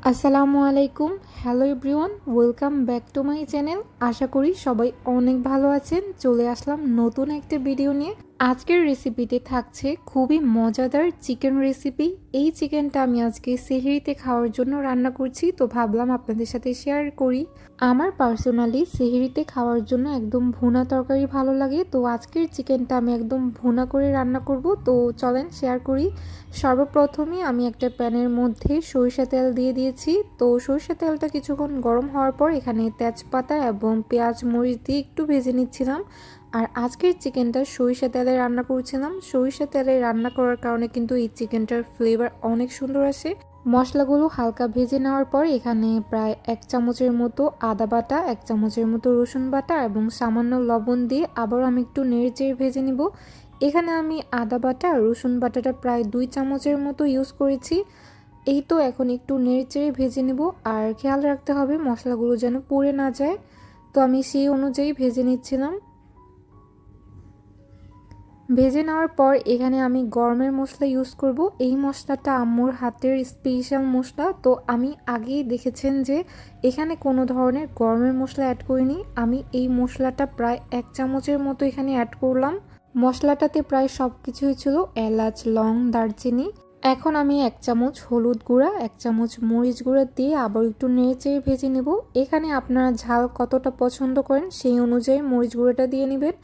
আসসালামু আলাইকুম। Hello everyone, welcome back to my channel. আশা করি সবাই অনেক ভালো আছেন। চলে আসলাম নতুন একটা ভিডিও নিয়ে। আজকের রেসিপিতে থাকছে খুবই মজাদার চিকেন রেসিপি। এই চিকেনটা আমি আজকে সেহরিতে খাওয়ার জন্য রান্না করছি, তো ভাবলাম আপনাদের সাথে শেয়ার করি। আমার পার্সোনালি সেহরিতে খাওয়ার জন্য একদম ভুনা তরকারি ভালো লাগে, তো আজকের চিকেনটা আমি একদম ভুনা করে রান্না করব। তো চলেন শেয়ার করি। সর্বপ্রথমে আমি একটা প্যানের মধ্যে সরিষা তেল দিয়ে দিয়েছি। তো সরিষা তেলটা কিছুক্ষণ গরম হওয়ার পর এখানে তেজপাতা এবং পেঁয়াজ মরিচ দিয়ে একটু ভেজে নিচ্ছিলাম। আর আজকের চিকেনটা সরিষা তেলে রান্না করছিলাম। সরিষা তেলে রান্না করার কারণে কিন্তু এই চিকেনটার ফ্লেভার অনেক সুন্দর আসে। মশলাগুলো হালকা ভেজে নেওয়ার পর এখানে প্রায় 1 চামচের মতো আদা বাটা, 1 চামচের মতো রসুন বাটা এবং সামান্য লবণ দিয়ে আবার আমি একটু নেড়েচেড়ে ভেজে নিব। এখানে আমি আদা বাটা আর রসুন বাটাটা প্রায় 2 চামচের মতো ইউজ করেছি। এই তো এখন একটু নেড়েচেড়ে ভেজে নেব। আর খেয়াল রাখতে হবে মশলাগুলো যেন পুড়ে না যায়, তো আমি সেই অনুযায়ী ভেজে নিচ্ছিলাম। ভেজে নেওয়ার পর এখানে আমি গরমের মশলা ইউজ করব। এই মশলাটা আম্মুর হাতের স্পেশাল মশলা, তো আমি আগেই দেখেছেন যে এখানে কোনো ধরনের গরমের মশলা অ্যাড করিনি। আমি এই মশলাটা প্রায় 1 চামচের মতো এখানে অ্যাড করলাম। মশলাটাতে প্রায় সব কিছুই ছিল, এলাচ, লং, দারচিনি। এখন আমি 1 চামচ হলুদ গুঁড়া, 1 চামচ মরিচ গুঁড়া দিয়ে আবার একটু নেড়েচেড়ে ভেজে নেব। এখানে আপনারা ঝাল কতটা পছন্দ করেন সেই অনুযায়ী মরিচ গুঁড়াটা দিয়ে নেবেন।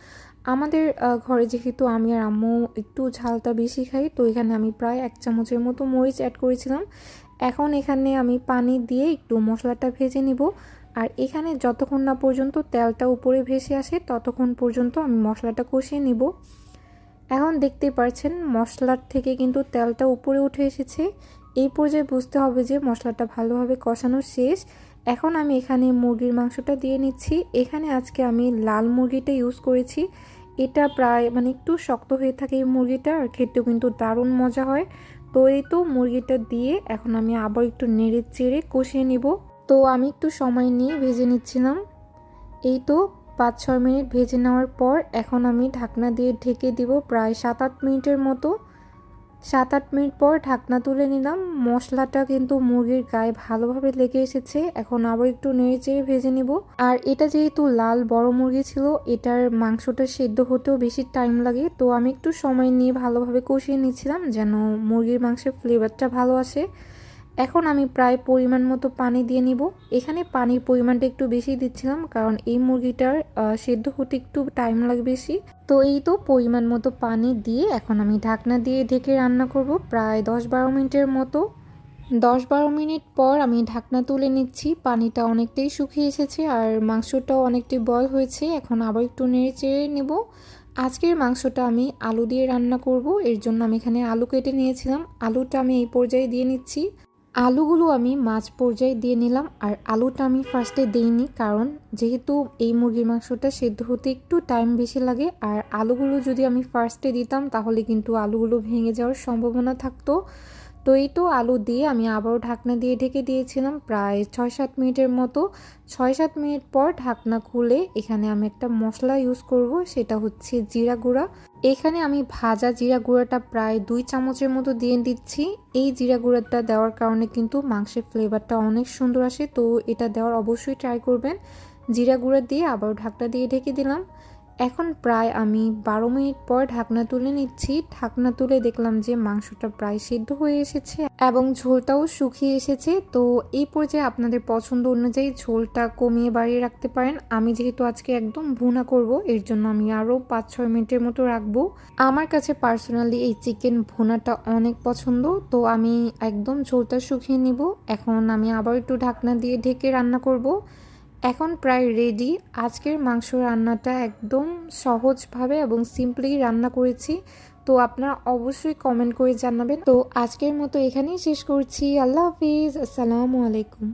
আমাদের ঘরে যেহেতু আমি আর আম্মু একটু ঝালটা বেশি খাই, তো এখানে আমি প্রায় 1 চামচের মতো মরিচ অ্যাড করেছিলাম। এখন এখানে আমি পানি দিয়ে একটু মশলাটা ভেজে নিব। আর এখানে যতক্ষণ না পর্যন্ত তেলটা উপরে ভেসে আসে ততক্ষণ পর্যন্ত আমি মশলাটা কষিয়ে নিব। এখন দেখতেই পাচ্ছেন মশলার থেকে কিন্তু তেলটা উপরে উঠে এসেছে। এই পর্যায়ে বুঝতে হবে যে মশলাটা ভালোভাবে কষানো শেষ। এখন আমি এখানে মুরগির মাংসটা দিয়ে নিচ্ছি। এখানে আজকে আমি লাল মুরগিটা ইউজ করেছি। এটা প্রায় একটু শক্ত হয়ে থাকে এই মুরগিটা, আর খেতেও কিন্তু দারুণ মজা হয়। তো এই তো মুরগিটা দিয়ে এখন আমি আবার একটু নেড়ে চেড়ে কষিয়ে নিব। তো আমি একটু সময় নিয়ে ভেজে নিচ্ছিলাম। এই তো 5-6 মিনিট ভেজে নেওয়ার পর এখন আমি ঢাকনা দিয়ে ঢেকে দিব প্রায় 7-8 মিনিটের মতো। 7-8 মিনিট পর ঢাকনা তুলে নিলাম। মশলাটা কিন্তু মুরগির গায়ে ভালোভাবে লেগে এসেছে। এখন আবার একটু নেড়েচেড়ে ভেজে নিব। আর এটা যেহেতু লাল বড় মুরগি ছিল, এটার মাংসটা সেদ্ধ হতেও বেশি টাইম লাগে, তো আমি একটু সময় নিয়ে ভালোভাবে কষিয়ে নিচ্ছিলাম যেন মুরগির মাংসের ফ্লেভারটা ভালো আসে। এখন আমি প্রায় পরিমাণ মতো পানি দিয়ে নিব। এখানে পানির পরিমাণটা একটু বেশি দিচ্ছিলাম কারণ এই মুরগিটার সেদ্ধ হতে একটু টাইম লাগে বেশি। তো এই তো পরিমাণ মতো পানি দিয়ে এখন আমি ঢাকনা দিয়ে ঢেকে রান্না করব প্রায় 10-12 মিনিটের মতো। 10-12 মিনিট পর আমি ঢাকনা তুলে নিচ্ছি। পানিটা অনেকটাই শুকিয়ে এসেছে আর মাংসটাও অনেকটাই বয়ল হয়েছে। এখন আবার একটু নেড়ে চেড়ে নেব। আজকের মাংসটা আমি আলু দিয়ে রান্না করব, এর জন্য আমি এখানে আলু কেটে নিয়েছিলাম। আলুটা আমি এই পর্যায়ে দিয়ে নিচ্ছি। আলুগুলো আমি মাঝ পর্যায়ে দিয়ে নিলাম। আর আলুটা আমি ফার্স্টে দিইনি কারণ যেহেতু এই মুরগির মাংসটা সেদ্ধ হতে একটু টাইম বেশি লাগে, আর আলুগুলো যদি আমি ফার্স্টে দিতাম তাহলে কিন্তু আলুগুলো ভেঙে যাওয়ার সম্ভাবনা থাকতো। তো এই তো আলু দিয়ে আমি আবারও ঢাকনা দিয়ে ঢেকে দিয়েছিলাম প্রায় 6-7 মিনিটের মতো। 6-7 মিনিট পর ঢাকনা খুলে এখানে আমি একটা মশলা ইউজ করব, সেটা হচ্ছে জিরা গুঁড়া। এখানে আমি ভাজা জিরা গুঁড়াটা প্রায় 2 চামচের মতো দিয়ে দিচ্ছি। এই জিরা গুঁড়াটা দেওয়ার কারণে কিন্তু মাংসের ফ্লেভারটা অনেক সুন্দর আসে, তো এটা দেওয়ার অবশ্যই ট্রাই করবেন। জিরা গুঁড়া দিয়ে আবার ঢাকনা দিয়ে ঢেকে দিলাম। এখন প্রায় আমি 12 মিনিট পর ঢাকনা তুলে নিচ্ছি। ঢাকনা তুলে দেখলাম যে মাংসটা প্রায় সিদ্ধ হয়ে এসেছে এবং ঝোলটাও শুকিয়ে এসেছে। তো এই পর্যায়ে আপনাদের পছন্দ অনুযায়ী ঝোলটা কমিয়ে বাড়িয়ে রাখতে পারেন। আমি যেহেতু আজকে একদম ভুনা করব, এর জন্য আমি আরও 5-6 মিনিটের মতো রাখবো। আমার কাছে পার্সোনালি এই চিকেন ভুনাটা অনেক পছন্দ, তো আমি একদম ঝোলটা শুকিয়ে নিব। এখন আমি আবার একটু ঢাকনা দিয়ে ঢেকে রান্না করব। এখন প্রায় রেডি। আজকের মাংস রান্নাটা একদম সহজভাবে এবং সিম্পলি রান্না করেছি, তো আপনারা অবশ্যই কমেন্ট করে জানাবেন। তো আজকের মতো এখানেই শেষ করছি। আল্লাহ হাফিজ, আসসালামু আলাইকুম।